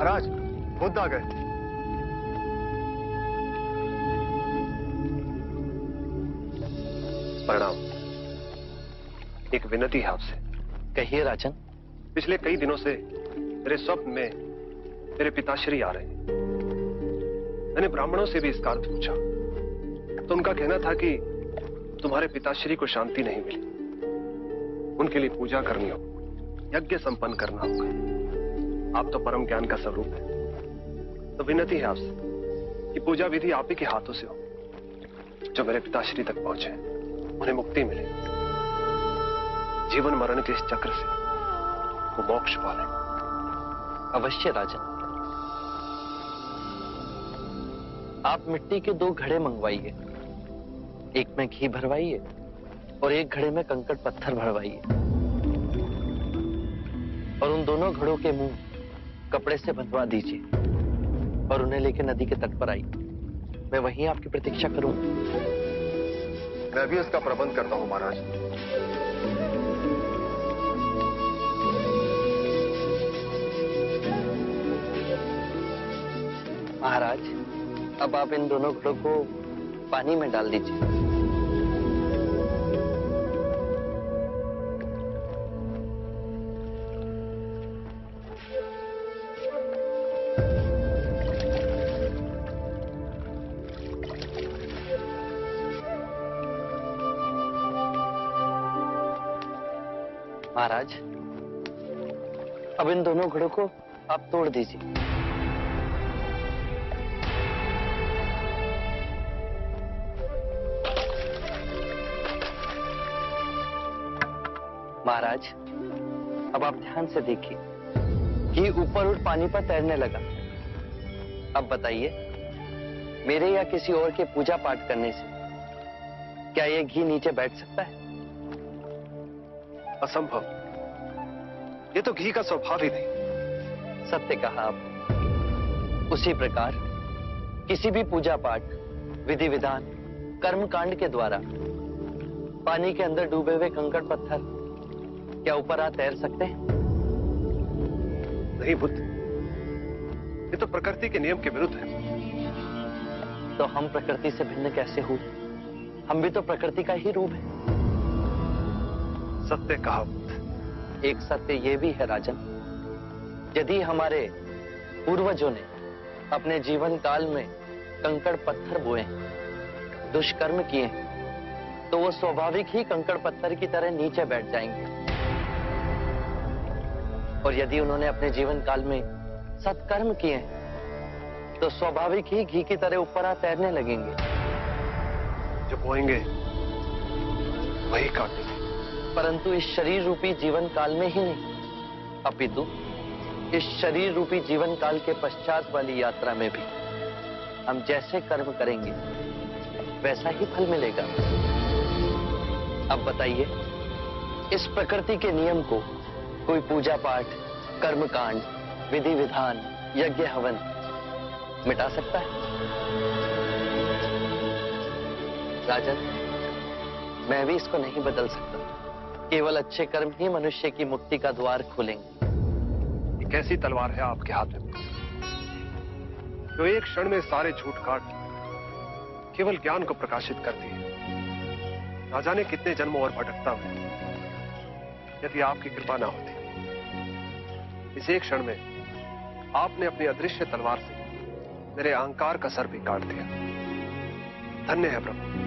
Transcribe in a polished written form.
महाराज, बुद्ध आ गए। प्रणाम। एक विनती है आपसे। कहिए राजन। पिछले कई दिनों से मेरे स्वप्न में मेरे पिताश्री आ रहे हैं। मैंने ब्राह्मणों से भी इसका अर्थ पूछा तो उनका कहना था कि तुम्हारे पिताश्री को शांति नहीं मिली, उनके लिए पूजा करनी हो, यज्ञ संपन्न करना होगा। आप तो परम ज्ञान का स्वरूप है, तो विनती है आपसे कि पूजा विधि आप ही के हाथों से हो, जो मेरे पिताश्री तक पहुंचे, उन्हें मुक्ति मिले, जीवन मरण के इस चक्र से वो मोक्ष पाले। अवश्य राजन। आप मिट्टी के 2 घड़े मंगवाइए, एक में घी भरवाइए और एक घड़े में कंकड़ पत्थर भरवाइए, और उन दोनों घड़ों के मुंह कपड़े से बंधवा दीजिए और उन्हें लेकर नदी के तट पर आइए। मैं वहीं आपकी प्रतीक्षा करूंगा। मैं भी इसका प्रबंध करता हूं महाराज। महाराज, अब आप इन दोनों घड़ों को पानी में डाल दीजिए। महाराज, अब इन दोनों घड़ों को आप तोड़ दीजिए। महाराज, अब आप ध्यान से देखिए कि ऊपर उठ पानी पर तैरने लगा। अब बताइए, मेरे या किसी और के पूजा पाठ करने से क्या यह घी नीचे बैठ सकता है? असंभव। ये तो घी का स्वभाव ही नहीं। सत्य कहा आप। उसी प्रकार किसी भी पूजा पाठ, विधि विधान, कर्म कांड के द्वारा पानी के अंदर डूबे हुए कंकड़ पत्थर क्या ऊपर आ तैर सकते हैं? नहीं बुद्ध, ये तो प्रकृति के नियम के विरुद्ध है। तो हम प्रकृति से भिन्न कैसे हुए? हम भी तो प्रकृति का ही रूप है। सत्य कहा बुद्ध। एक सत्य ये भी है राजन, यदि हमारे पूर्वजों ने अपने जीवन काल में कंकड़ पत्थर बोए, दुष्कर्म किए, तो वो स्वाभाविक ही कंकड़ पत्थर की तरह नीचे बैठ जाएंगे। और यदि उन्होंने अपने जीवन काल में सत्कर्म किए तो स्वाभाविक ही घी की तरह ऊपर आ तैरने लगेंगे। जो बोएंगे वही काटेंगे। परंतु इस शरीर रूपी जीवन काल में ही नहीं, अपितु इस शरीर रूपी जीवन काल के पश्चात वाली यात्रा में भी हम जैसे कर्म करेंगे वैसा ही फल मिलेगा। अब बताइए, इस प्रकृति के नियम को कोई पूजा पाठ, कर्म कांड, विधि विधान, यज्ञ हवन मिटा सकता है? राजन, मैं भी इसको नहीं बदल सकता। केवल अच्छे कर्म ही मनुष्य की मुक्ति का द्वार खोलेंगे। ये कैसी तलवार है आपके हाथ में, जो एक क्षण में सारे झूठ काट केवल ज्ञान को प्रकाशित करती है? ना जाने कितने जन्मों और भटकता में यदि आपकी कृपा ना होती। इस एक क्षण में आपने अपनी अदृश्य तलवार से मेरे अहंकार का सर भी काट दिया। धन्य है प्रभु।